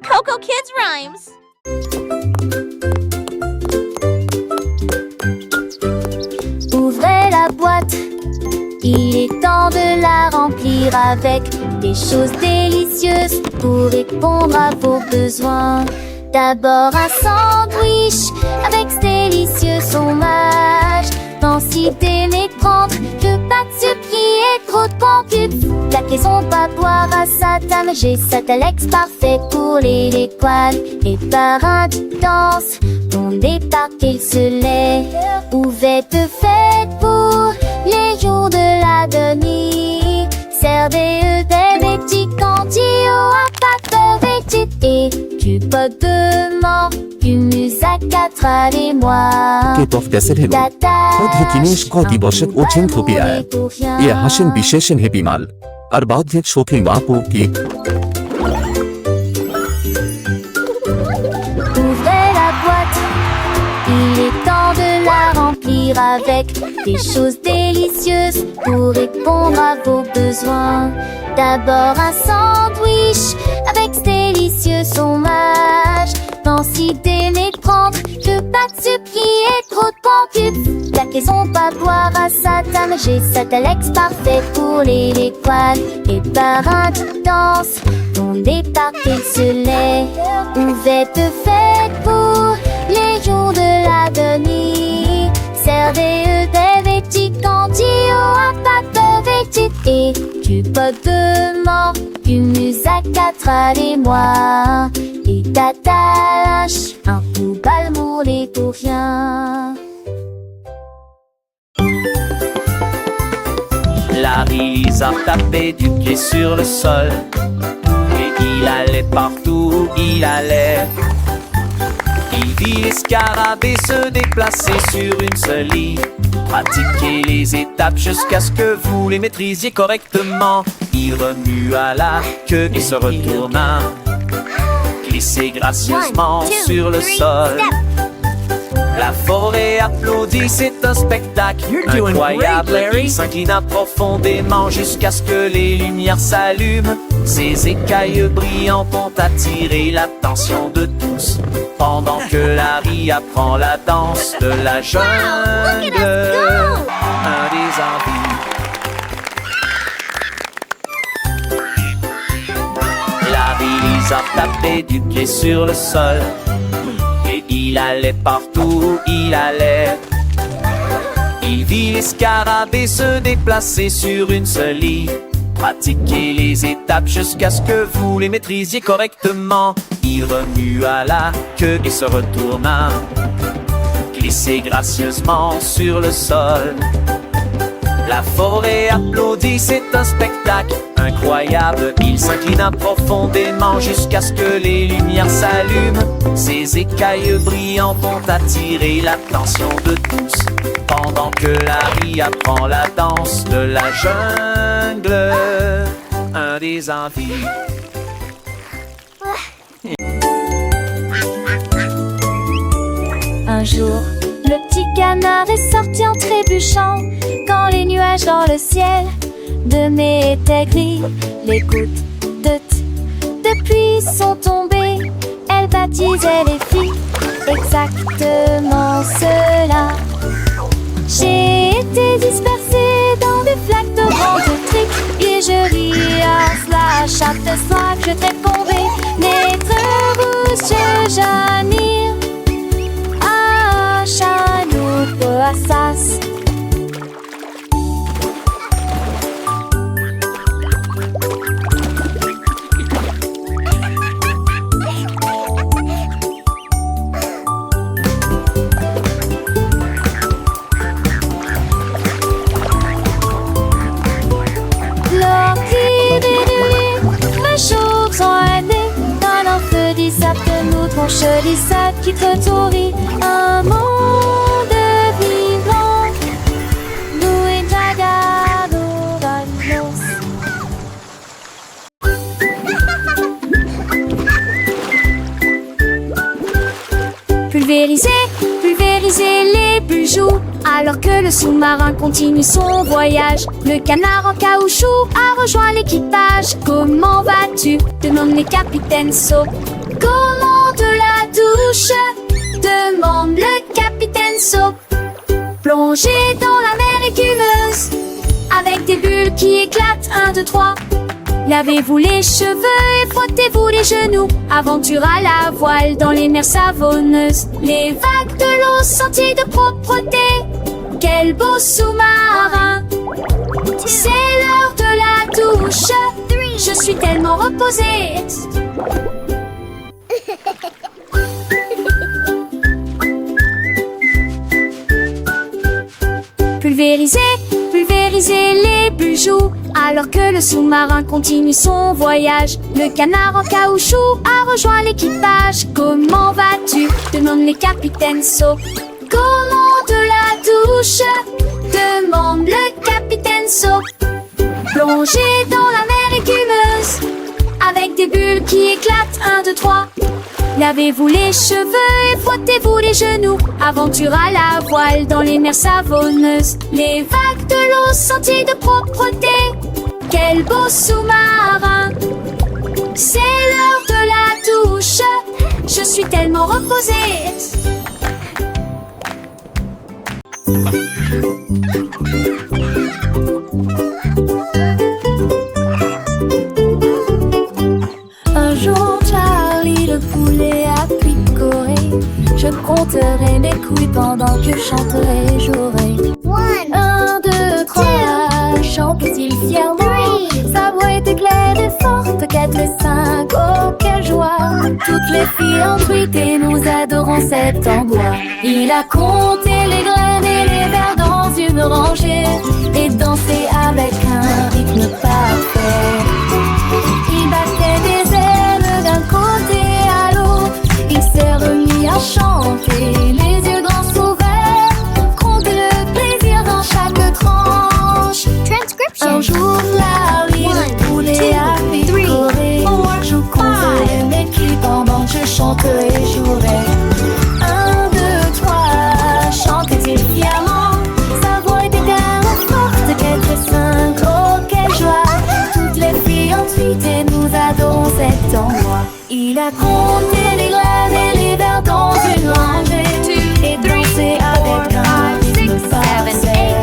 Coco Kids Rhymes. Ouvrez la boîte, il est temps de la remplir avec des choses délicieuses pour répondre à vos besoins. D'abord un sandwich avec ce délicieux fromage. Densité mais prendre que pas de sucre qui est trop de pancube. La maison va boire à sa table. J'ai Satalex parfait pour les l'étoile. Et par un danse, on débarque et se lève. Ouverte fête pour les jours de la demi. Servez des petits candies à pâte et du pot de mort. কেটফ হেলো বৌদ্ধ কিনেশ কতি বর্ষক ওছেন থুপিয়ায় এ হাসেন বিশেষেন হেপি মাল আর বৌদ্ধের শোকে মাপো কি Ouvrez la boîte, il est temps de la remplir avec des choses délicieuses pour répondre à vos besoins. D'abord un sandwich avec ce délicieux fromage. Densité mais prendre que pas de sucre qui est trop de pancube. La maison va boire à sa table. J'ai Satalex parfait pour les l'étoile. Et par un danse, on débarque et se lève. Ouverte fête pour les jours de la demi. Servez des petits candies à pâte et du pot de mort. Du musac à les mois. Et t'attaches un coup balmoulé pour rien. Larry a tapé du pied sur le sol. Et il allait partout où il allait. Il vit les scarabées se déplacer sur une seule ligne. Pratiquez les étapes jusqu'à ce que vous les maîtrisiez correctement. Il remua la queue et se retourna. Glissez gracieusement sur le sol. La forêt applaudit, c'est un spectacle incroyable. Il s'inclina profondément jusqu'à ce que les lumières s'allument. Ses écailles brillantes ont attiré l'attention de tous. Pendant que Larry apprend la danse de la jungle, un des envies. Larry a tapé du pied sur le sol. Et il allait partout où il allait. Il vit les scarabées se déplacer sur une seule ligne. Pratiquez les étapes jusqu'à ce que vous les maîtrisiez correctement. Il remua la queue et se retourna. Glissez gracieusement sur le sol. La forêt applaudit, c'est un spectacle incroyable. Il s'inclina profondément jusqu'à ce que les lumières s'allument. Ses écailles brillantes ont attiré l'attention de tous. Pendant que Larry apprend la danse de la jungle, un des envies. Un jour, le petit canard est sorti en trébuchant. Quand les nuages dans le ciel de mai étaient gris, les gouttes de pluie sont tombées. Elles baptisaient les filles, exactement cela. J'ai été dispersée dans des flaques de vent de trique. Et je ris à cela chaque fois que je t'ai tombé. Naître rouge, j'anime. Chanou Boassas. Chelisade qui te tourit un monde vivant. Nous et Jagado Valos. Pulvériser les bijoux. Alors que le sous-marin continue son voyage, le canard en caoutchouc a rejoint l'équipage. Comment vas-tu? Demande les capitaines sauts. Comment de la douche? Demande le capitaine Soap. Plongez dans la mer écumeuse avec des bulles qui éclatent. 1, 2, 3. Lavez-vous les cheveux et frottez-vous les genoux. Aventure à la voile dans les mers savonneuses. Les vagues de l'eau, sentiers de propreté. Quel beau sous-marin! C'est l'heure de la douche. Je suis tellement reposée. Pulvérisez, pulvérisez les bijoux alors que le sous-marin continue son voyage. Le canard en caoutchouc a rejoint l'équipage. Comment vas-tu? Demande les capitaines Soap. Comment de la douche? Demande le capitaine Soap. Plongez dans la mer écumeuse avec des bulles qui éclatent. 1, 2, 3. Lavez-vous les cheveux et frottez-vous les genoux. Aventure à la voile dans les mers savonneuses. Les vagues de l'eau, sentiers de propreté. Quel beau sous-marin! C'est l'heure de la douche. Je suis tellement reposée. Un jour, Charlie le poulet a picoré. Je compterai mes couilles pendant que je chanterai et jouerai. 1, 2, 3, chante-t-il fièrement. Sa voix était claire et forte. 4 et 5, oh quelle joie. Toutes les filles ont tweeté, nous adorons cet endroit. Il a compté les graines et les vers dans une rangée et dansé avec un rythme parfait. Il battait des ailes d'un côté à l'autre. Il s'est remis à chanter, les yeux grands ouverts. Compter le plaisir dans chaque tranche. Un jour, Larry, le poulet a picoré. Je compterai mes culs pendant que je chanterai et jouerai. 1, 2, 3, chantait-il fièrement. Sa voix était tellement forte. 4 et 5, oh quelle joie. Toutes les filles ont tweeté, nous adorons cet endroit. Il a compté les graines et les vers dans une rangée et dansé avec un rythme parfait.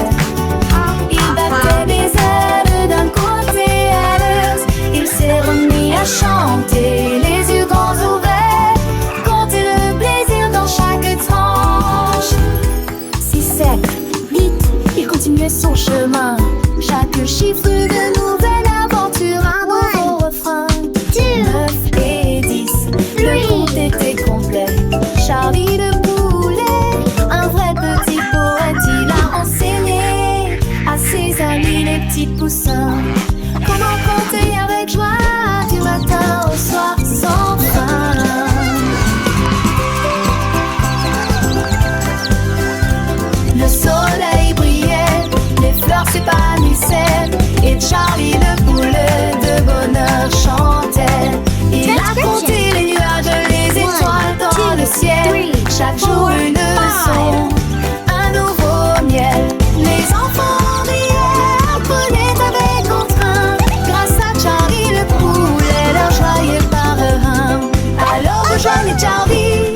Il battait des ailes d'un côté à l'autre. Il s'est remis à chanter, les yeux grands ouverts. Compter le plaisir dans chaque tranche. 6, 7, 8, il continuait son chemin. Chaque chiffre de nouvelle aventure, un nouveau refrain. 9 et 10, le compte était complet. Charlie le poulet, un vrai petit poète, il a enseigné à ses amis les petits poussins comment compter avec joie du matin au soir sans fin. Le soleil brillait, les fleurs s'épanouissaient et Charlie le poulet de bonheur chantait. Il a compté les nuages, les étoiles dans le ciel. Chaque jour une leçon, un nouveau miel. Les enfants riaient, apprenaient avec entrain. Grâce à Charlie le poulet, leur joyeux parrain. Alors rejoignez Charlie,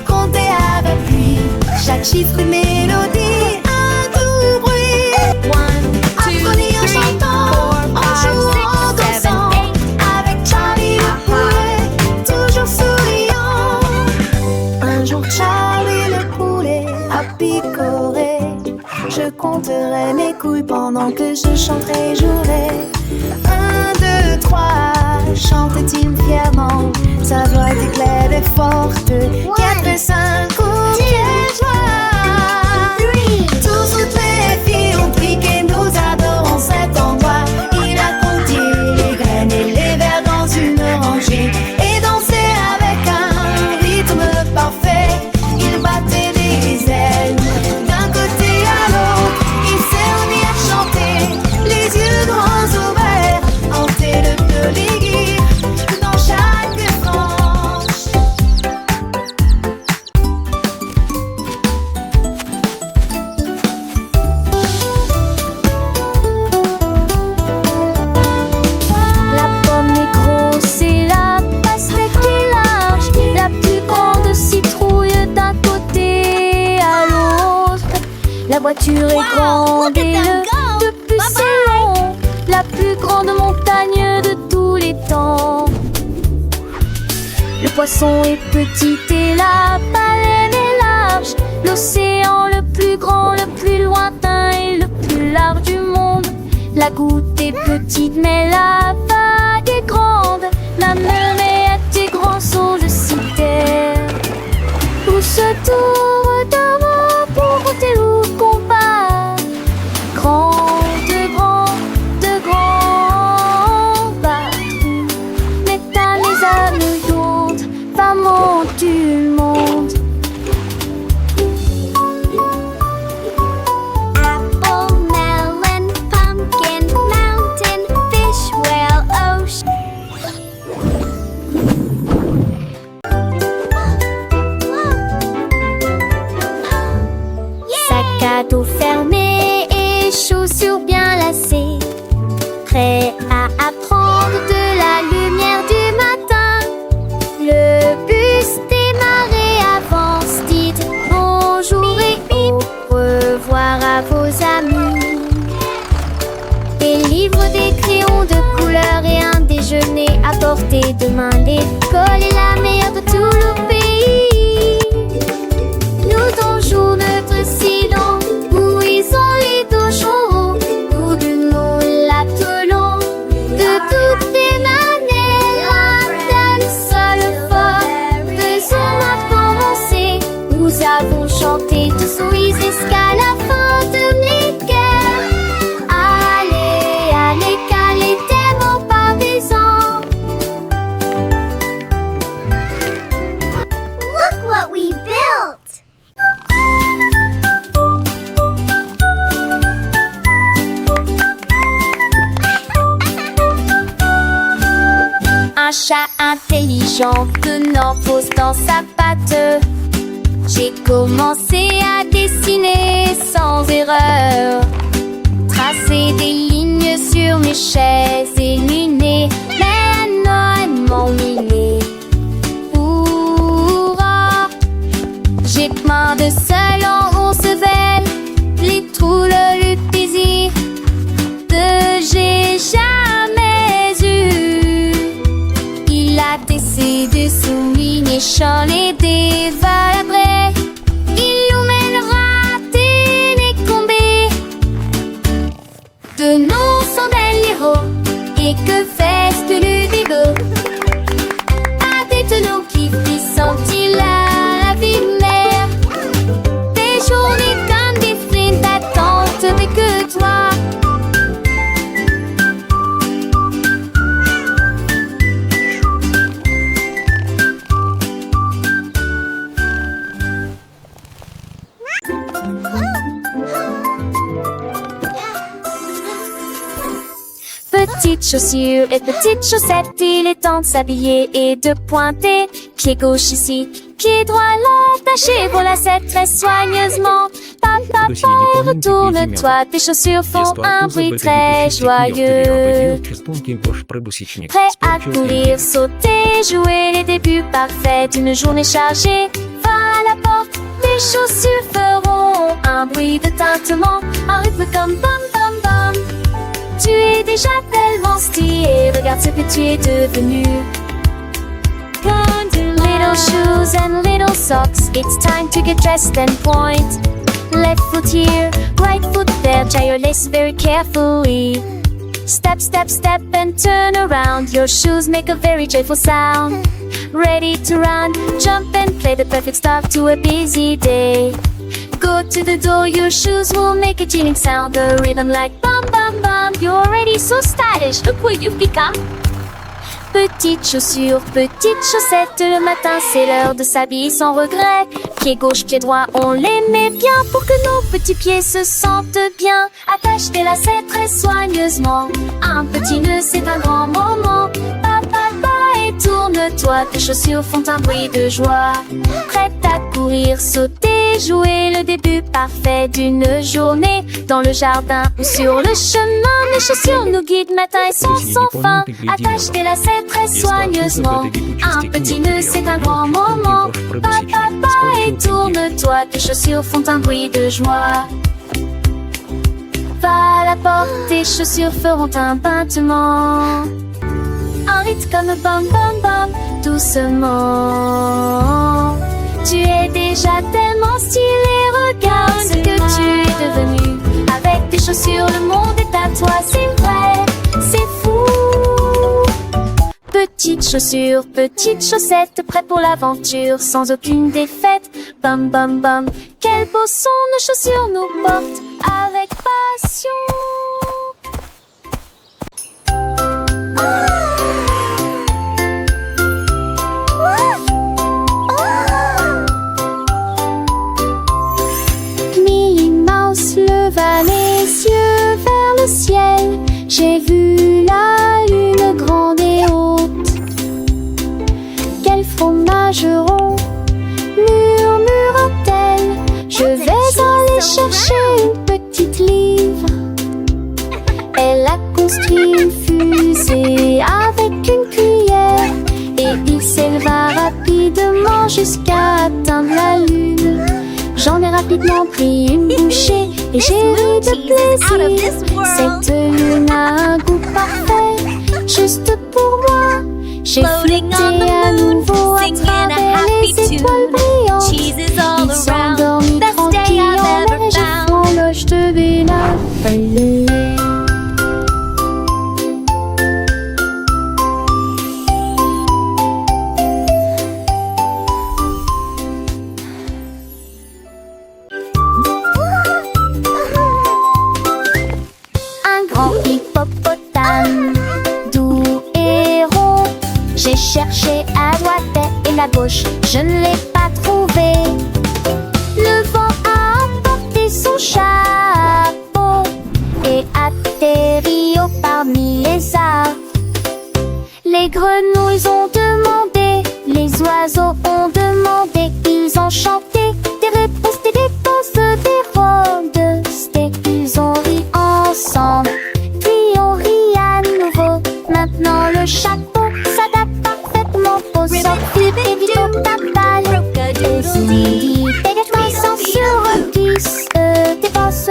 comptez avec lui. Chaque chiffre une mélodie, un doux bruit. 1, 2, 3, 4, 5, 6, 7, 8. Avec Charlie le poulet, toujours souriant. Un jour Charlie le poulet a picoré. Je compterai mes couilles pendant que je chanterai et jouerai. 1, 2, 3, chantait-il fièrement. Sa voix était claire et forte. 4 et 5, oh quelle joie. Tous, toutes les filles ont piqué, nous adorons cet endroit. Il a compté les graines et les vers dans une rangée et dansé avec un rythme parfait. Il battait des ailes d'un côté à l'autre. Il s'est remis à chanter, les yeux grands ouverts. voiture est grande et le bus est long, la plus grande montagne de tous les temps. Le poisson est petit et la baleine est large, l'océan le plus grand, le plus lointain et le plus large du monde. La goutte est petite mais la vague est grande, la mer est des grands sauts de citerre. Où se tourne d'avant pour compter ou combat. Grand, de grands bateaux, métal les âmes d'ondes, femmes du monde. Apple, melon, pumpkin, mountain, fish, whale, ocean. Sac à dos fermé et chaussures bien lacées, prêt à apprendre de la lumière du matin. Le bus démarre avance, dites bonjour et au revoir à vos amis. Des livres, des crayons de couleur et un déjeuner à portée de main. L'école est la meilleure de tout le pays. Nous donjons notre silence, où ils ont les dos chauds, où de nous l'attelons. De toutes les manières, un seul fort, faisons-moi commencer. Nous avons chanté tous oui jusqu'à la fin de mes cœurs. Allez, allez, calez tes mots partisans. Look what we built! Un chat intelligent tenant pose dans sa patte. J'ai commencé à dessiner sans erreur, tracer des lignes sur mes chaises et lunées. Mais Noël m'ennuyait. J'ai plein de seul en 11 veines, les trous, le plaisir que j'ai jamais eu. Il a tessé de souligner champs les dévalabrés. Il nous mènera dénicombés de nos centaines héros. Et que fait le dégo? Arrête-nous qui fit sentir la vie mère. Des journées comme des frites d'attente, mais que toi. Petites chaussures et petites chaussettes, il est temps de s'habiller et de pointer. Pied gauche ici, pied droit là, taché pour la selle très soigneusement. Papa, retourne-toi, tes chaussures font un bruit très joyeux. Prêt à courir, sauter, jouer les débuts parfaits d'une journée chargée. Va à la porte, tes chaussures feront un bruit de tintement, un rythme comme bam bam bam. Tu es déjà tellement stylé, regarde ce que tu es devenu. Little shoes and little socks, it's time to get dressed and point. Left foot here, right foot there, tie your lace very carefully. Step, step, step and turn around, your shoes make a very joyful sound. Ready to run, jump and play, the perfect start to a busy day. Go to the door, your shoes will make a chilling sound, the rhythm like bum bum bum. You're already so stylish, look what you've become. Petites chaussures, petites chaussettes, le matin c'est l'heure de s'habiller sans regret. Pied gauche, pied droit, on les met bien pour que nos petits pieds se sentent bien. Attache tes lacets très soigneusement, un petit nœud c'est un grand moment. Et tourne-toi, tes chaussures font un bruit de joie. Prête à courir, sauter, jouer le début parfait d'une journée. Dans le jardin ou sur le chemin, mes chaussures nous guident matin et soir sans fin. Attache tes lacets très soigneusement, un petit nœud c'est un grand moment. Et tourne-toi, tes chaussures font un bruit de joie. à la porte, tes chaussures feront un battement. Un rythme comme bam bam bam, doucement. Tu es déjà tellement stylé, regarde ce que tu es devenu. Avec tes chaussures, le monde est à toi, c'est vrai, c'est fou. Petites chaussures, petites chaussettes, prêtes pour l'aventure, sans aucune défaite. Bam bam bam, quel beau son nos chaussures nous portent avec passion. Minnie Mouse leva les yeux vers le ciel. J'ai vu la lune grande et haute. Quel fromage rond, murmura-t-elle. Je vais aller chercher une petite livre. Elle a construit une fusée avec une cuillère, et il s'éleva rapidement jusqu'à atteindre la lune. J'en ai rapidement pris une bouchée et j'ai ri de plaisir. Cette lune a un goût parfait, juste pour moi. J'ai flotté à nouveau à travers les étoiles brillantes. Ils sont dormis tranquilles en neige et franloche de Bella. Hippopotame, doux et rond. J'ai cherché à droite et à gauche, je ne l'ai pas trouvé. Le vent a apporté son chapeau et atterri au parmi les arbres. Les grenouilles ont demandé, les oiseaux ont demandé, ils ont chanté des réponses, des dépenses, des robes de steak. Ils ont ri ensemble. Maintenant le chapeau s'adapte parfaitement au sortir et vite au tapal. Et si dégagement sans sur 10 dépense.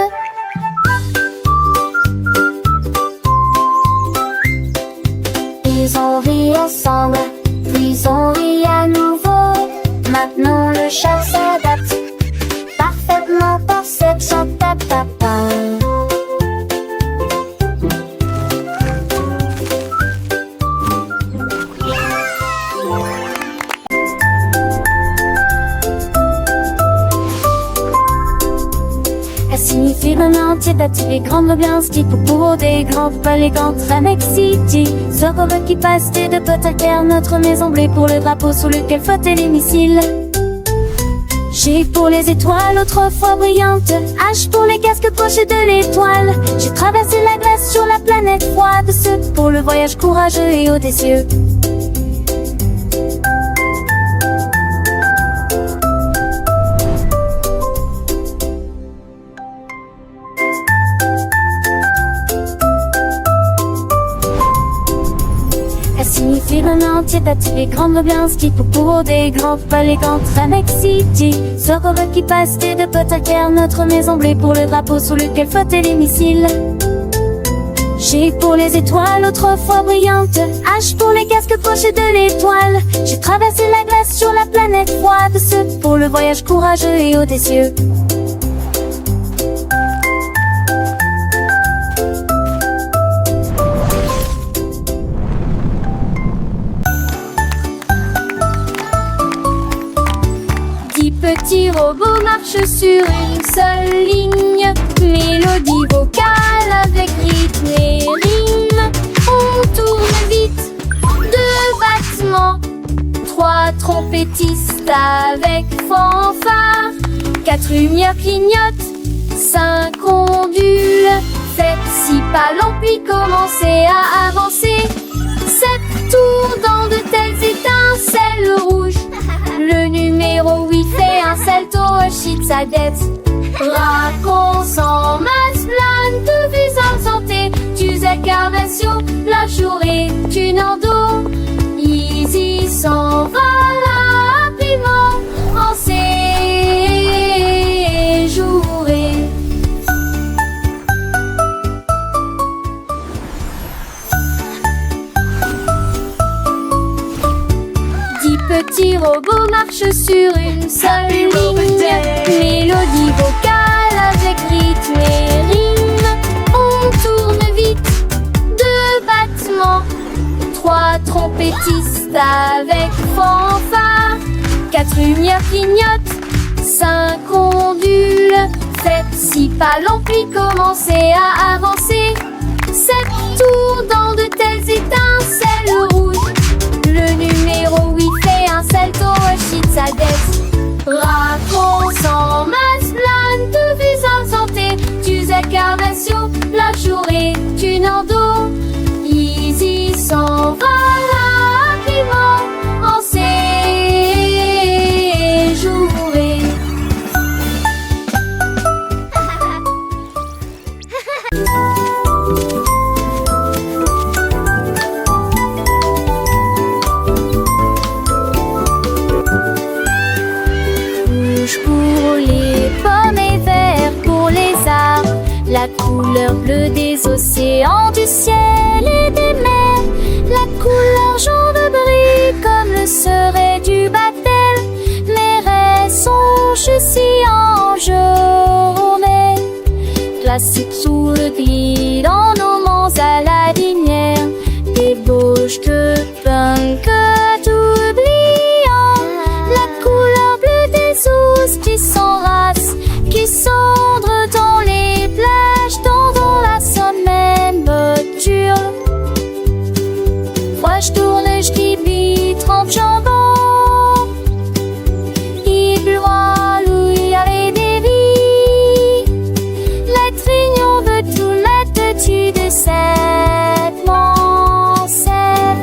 Ils ont ri ensemble, puis ils ont ri à nouveau. Maintenant le chat s'adapte parfaitement pour cette chantapapa. Signifie le entier d'attirer grande bien ski pour des grands palais contre City. Zorro qui passe de potes à terre, notre maison bleue pour le drapeau sous lequel flottaient les missiles. G pour les étoiles autrefois brillantes, H pour les casques pochés de l'étoile. J'ai traversé la glace sur la planète froide, ce pour le voyage courageux et audacieux. Signifie le entier d'attirer grande bien ski pour des grands palais contre City. Zorro qui passe de potes à terre, notre maison bleue pour le drapeau sous lequel flottaient les missiles. G pour les étoiles autrefois brillantes, H pour les casques pochés de l'étoile. J'ai traversé la glace sur la planète froide, ce pour le voyage courageux et audacieux. Petit robot marche sur une seule ligne, mélodie vocale avec rythme et rime. On tourne vite, 2 battements, 3 trompettistes avec fanfare, 4 lumières clignotent, 5 ondules, faites 6 pas longs puis commencez à avancer. 7 tours dans de telles étincelles rouges. Le numéro 8 fait un salto, chute sa dette. Racon sans masse, plane de vue en santé. Tu incarnation, la journée, tu n'en dos. Easy s'en va rapidement en séjouré. petit robot marche sur une seule ligne. Mélodie vocale avec rythme et rime. On tourne vite, 2 battements, 3 trompettistes avec fanfare, 4 lumières clignotent, 5 ondules, 7 6 pas longs puis commencez à avancer, 7 tours dans de telles étincelles rouges. Le numéro 8 fait un salto, agite sa tête. Raconte sans masse, plane de vues insentées, tu incarnations, la journée, tu n'en dos. Easy s'en va rapidement en séjouré. Rouge pour les pommes et vert pour les arbres, la couleur bleue des océans, du ciel et des mers, la couleur jaune brille comme le serait du baptême. Mes rêves sont si en journée, classique sous le gris dans nos monts à la dinière, débauche de punk oubliant, la couleur bleue des ours qui s'enracent, qui cendrent dans les plages, dans la semaine boture. Moi je tourne, je dis 30 jambons, il broie l'ouïe avec des vies, la trignon veut tout mettre dessus de cette mancelle.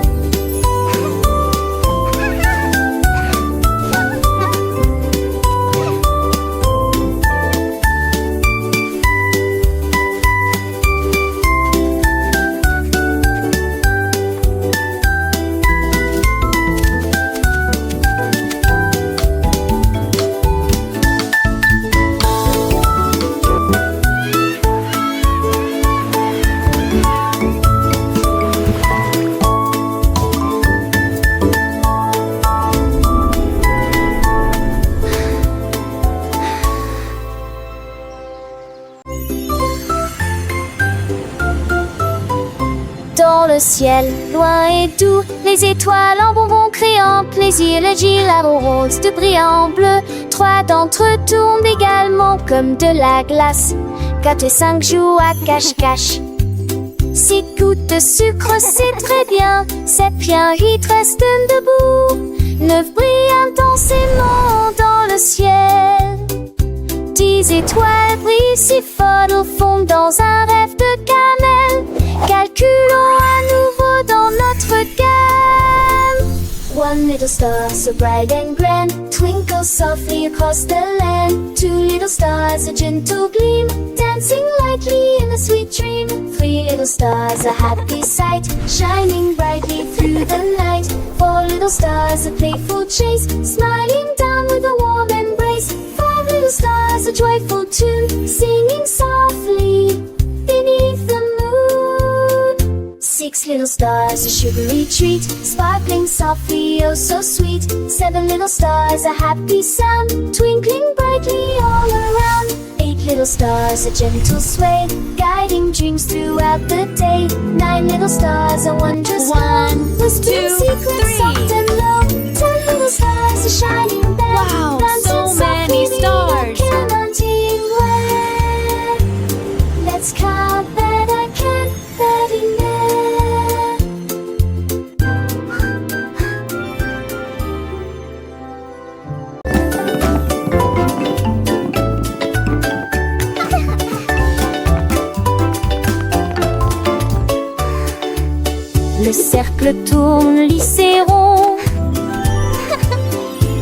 Dans le ciel, loin et doux, les étoiles en bonbons créant plaisir, le gilet rose de brillant bleu. 3 d'entre eux tournent également comme de la glace. 4 et 5 jouent à cache-cache. 6 gouttes de sucre, c'est très bien. 7 bien, 8 restent debout. 9 brillent intensément dans le ciel. 10 étoiles brillent si fort au fond dans un rêve de cannelle. Calculons à nouveau dans notre gamme. 1 little star so bright and grand twinkles softly across the land. 2 little stars, a gentle gleam, dancing lightly in a sweet dream. 3 little stars, a happy sight, shining brightly through the night. 4 little stars, a playful chase, smiling down with a warm embrace. 5 little stars, a joyful tune, singing softly beneath the moon. 6 little stars, a sugary treat, sparkling softly, oh so sweet. 7 little stars, a happy sound, twinkling brightly all around. 8 little stars, a gentle sway, guiding dreams throughout the day. 9 little stars, a wondrous one, whispering secrets soft and low. 10 little stars, a shining bell, Wow, dancing so many softly, stars. counting where. Let's count that I can't that enough. Le cercle tourne lisse et rond.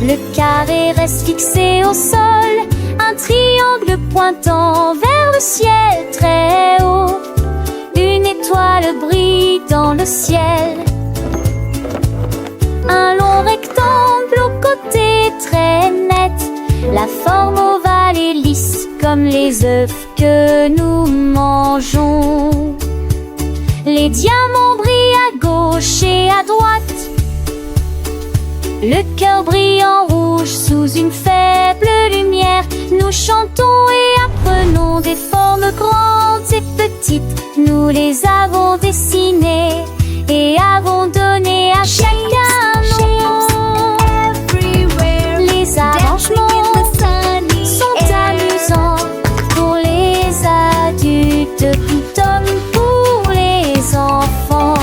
Le carré reste fixé au sol. Un triangle pointant vers le ciel très haut. Une étoile brille dans le ciel. Un long rectangle au côté très net. La forme ovale et lisse comme les œufs que nous mangeons. Les diamants brillent à gauche et à droite. 1 little star so bright and grand twinkles softly across the land. 2 little stars, a gentle gleam, dancing lightly in the sweet dream. 3 little stars, a playful chase, smiling down with a warm embrace. 4 little stars, a joyful tune, singing softly beneath the moon. 6 little stars, a sugary treat, sparkling softly, oh so sweet. 7 little stars, a playful chase, smiling down with a warm embrace. 8 little stars, a gentle sway, guiding dreams throughout the day. 9 little stars, a wondrous one, whispering secrets soft and low. 10 little stars, a shining bell, dancing softly, counting where. Let's count that I can't that enough. Le cœur brille en rouge sous une faible lumière. Nous chantons et apprenons des formes grandes et petites. Nous les avons dessinées et avons donné à chacun un nom. Les arrangements sont amusants pour les adultes tout comme pour les enfants.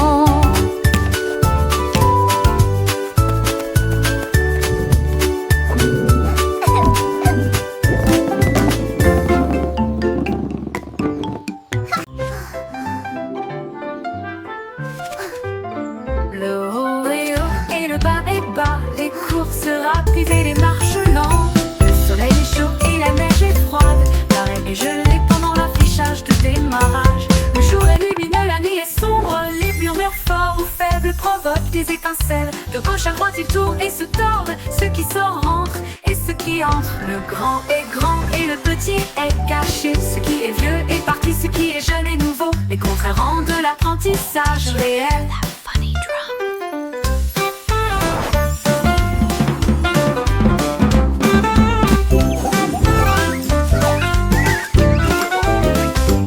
Le haut est haut et le bas est bas, les courses rapides et les marches lentes. Le soleil est chaud et la neige est froide, l'arène est gelée pendant l'affichage de démarrage. Le jour est lumineux, la nuit est sombre, les murmures forts ou faibles provoquent des étincelles. De gauche à droite ils tournent et se tordent, ceux qui sortent rentrent et ceux qui entrent. Le grand est grand et le petit est caché, ce qui est vieux est parti, ce qui est jeune est nouveau. Les contraires rendent l'apprentissage réel.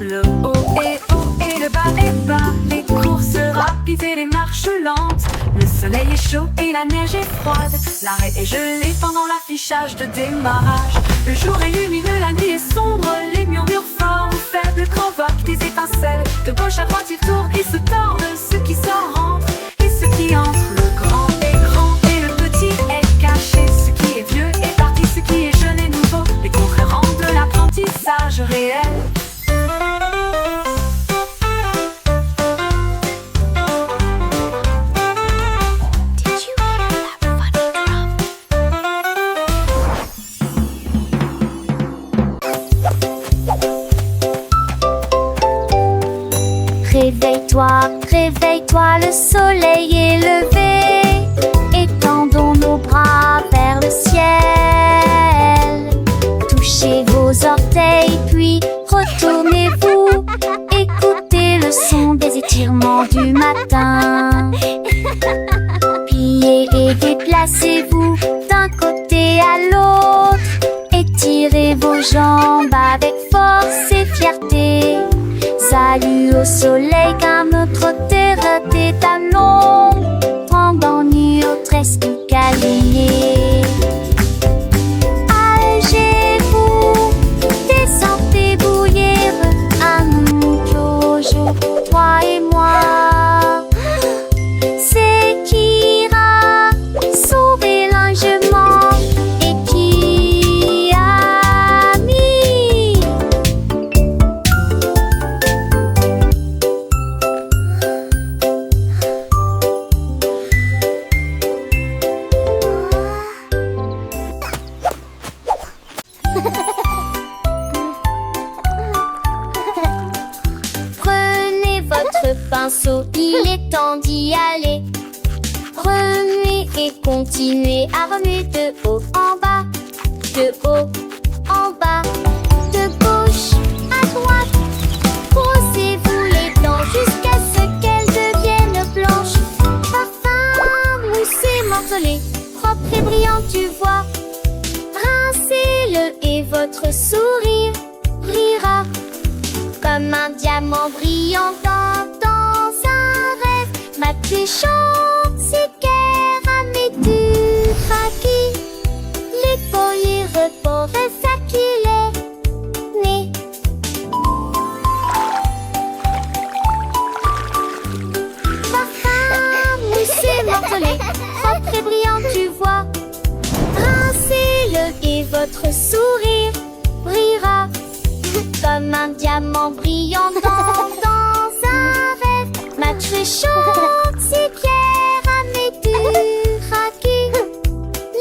Le haut est haut et le bas est bas, les courses rapides et les marches lentes. Le soleil est chaud et la neige est froide, l'arrêt est gelé pendant l'affichage de démarrage. Le jour est lumineux, la nuit est sombre, les murmures forts ou faibles provoquent des étincelles. De gauche à droite ils tournent et se tordent, ceux qui sortent rentrent et ceux qui entrent. Le grand est grand et le petit est caché, ce qui est vieux est parti, ce qui est jeune est nouveau. Les contraires rendent l'apprentissage réel. Réveille-toi, réveille-toi, le soleil est levé. Étendons nos bras vers le ciel. Touchez vos orteils, puis retournez-vous. Écoutez le son des étirements du matin. Pliez et déplacez-vous d'un côté à l'autre. Étirez vos jambes avec force et fierté. Salut au soleil car notre terre est à l'ombre. Pendant nuit au trèsque câliné. Allégez-vous, descendez bouillir. À nous Jojo, toi et moi. C'est qui ira sauver l'enjement et qui a mis. Prenez votre pinceau, il est temps d'y aller. Remuez et continuez à remuer de haut en bas, de haut en bas, de gauche à droite. Brossez-vous les dents jusqu'à ce qu'elles deviennent blanches. Parfum, moussé, morcelé, propre et brillant, tu vois. Rincez-le et votre sourire brillera comme un diamant brillant dans un rêve. Ma péchant, c'est du craquis. Les feuilles repos resacculés. Né. Parfum, moussé, morcelé, propre et brillant, tu vois. Rincez-le et votre sourire brillera comme un diamant brillant dans un rêve. Ma chante, c'est pierre à mes du craquis.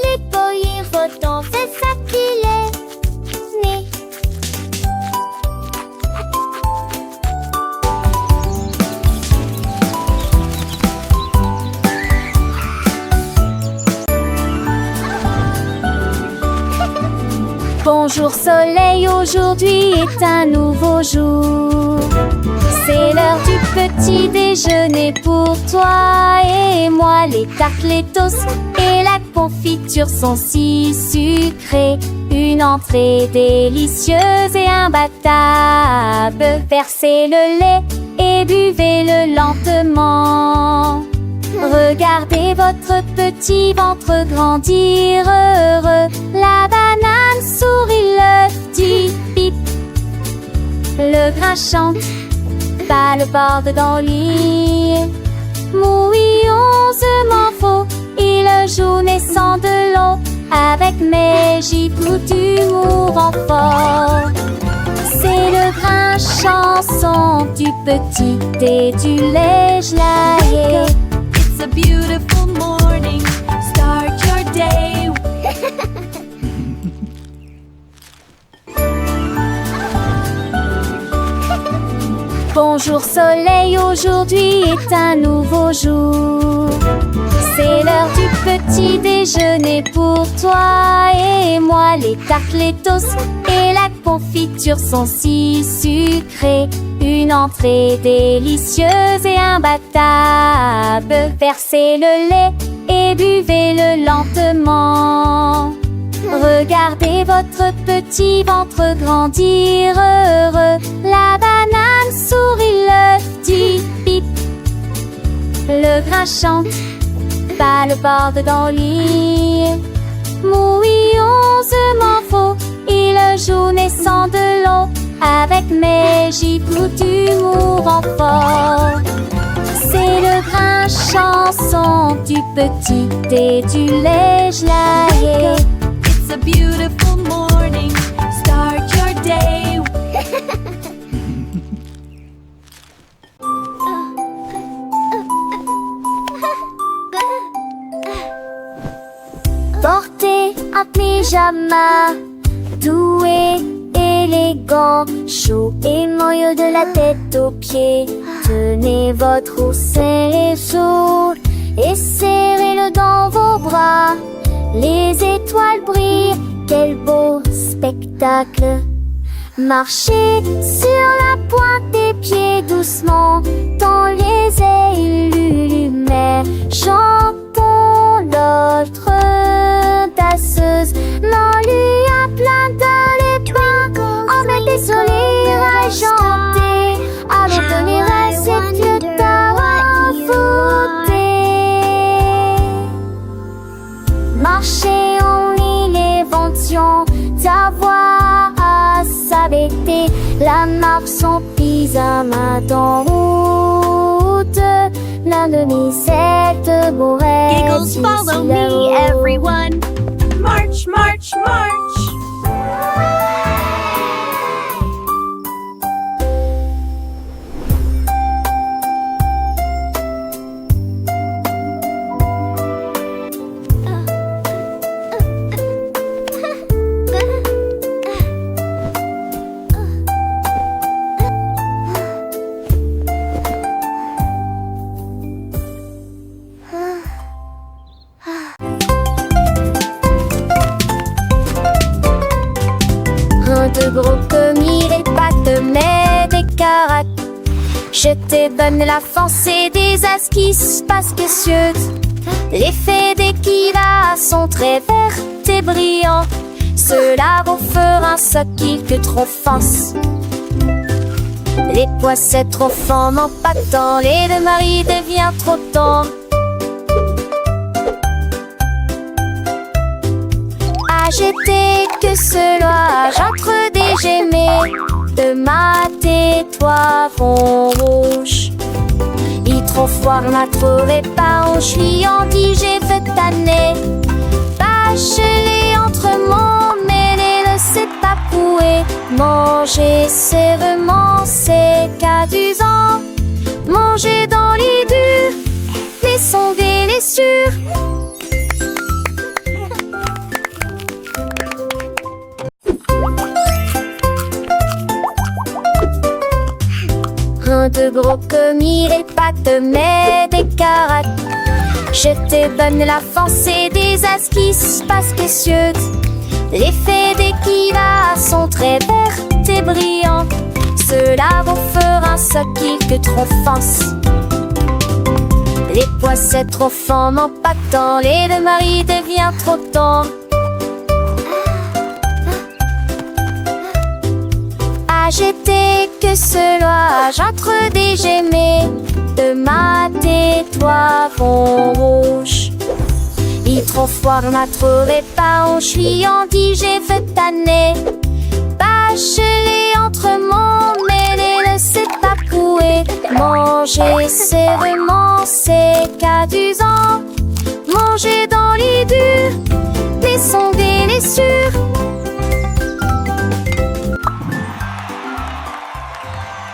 Les feuilles rodant fait s'appiler. Né. Bonjour soleil, aujourd'hui est un nouveau jour. C'est l'heure du petit déjeuner pour toi et et moi les tartlettos et la confiture sont si sucrées. Une entrée délicieuse et imbattable. Versez le lait et buvez-le lentement. Regardez votre petit ventre grandir heureux. La banane sourit, l'œuf dit pip. Le grain chante, pas le borde dans le lit. Mouillonsement faux, il joue naissant de l'eau. Avec mes gifles d'humour en fort. C'est le grain chanson du petit et du lait gelé. It's a beautiful morning. Start your day. Bonjour soleil, aujourd'hui est un nouveau jour. C'est l'heure du petit déjeuner pour toi et moi. Les tartlettos et la confiture sont si sucrées. Une entrée délicieuse et imbattable. Versez le lait et buvez-le lentement. Regardez votre petit ventre grandir heureux. La banane sourit, l'œuf dit pip. Le grain chante, pas le borde dans le lit. Mouillonsement faux, il joue naissant de l'eau. Avec mes gifles d'humour en fort. C'est le grain chanson du petit et du lait gelé. It's a beautiful morning. Start your day. Portez un pyjama doux et élégant, chaud et moelleux de la tête aux pieds. Tenez votre ours et chaud et serrez-le dans vos bras. Les étoiles brillent, quel beau spectacle. Marchez sur la pointe des pieds doucement dans les ailes lumières. Chantons notre danseuse. Non, lui a plein dans les bains. En des sourires à chanter. Allons donner à cette lutte à fouter. Marchez en l'élévation, ta voix à s'abaisser. La marche son pyjama dans route. L'un de mes sept beaux rêves. Giggles, follow me, everyone. March, march, march. De gros commis et pâtes, mais des carottes. Je te donne la force et des esquisses pas spécieuses. L'effet des kivas sont très verts et brillants. Cela vous fera un soquille que trop force. Les poissets trop forts n'en pas tant. Les deux maris devient trop tendre. J'étais que cela, j'entre des gemets de ma tais-toi fond rouge. Il trop froid, m'a trouvé pas où je lui en dis j'ai fait tanner. Bachelé entre mon mêlé ne sait pas pouer. Manger sèvement c'est cadusant. Manger dans les durs, les sonder les sûrs. De gros commis et pâtes, mais des carottes. Je te donne la force et des esquisses pas spécieuses. L'effet des kivas sont très verts et brillants. Cela vous fera un soquille que trop force. Les pois c'est trop fort, non pas tant. Lait de Marie devient trop tendre. J'étais que cela, j'entre des gemets de ma tais-toi vont rouge. Il trop froid, on a trouvé pas, on chiandit, j'ai fait tanner. Bachelé entre mon mêlé, ne sait pas couer. Manger sévèrement, c'est cadusant. Manger dans les durs, les sons des sûrs.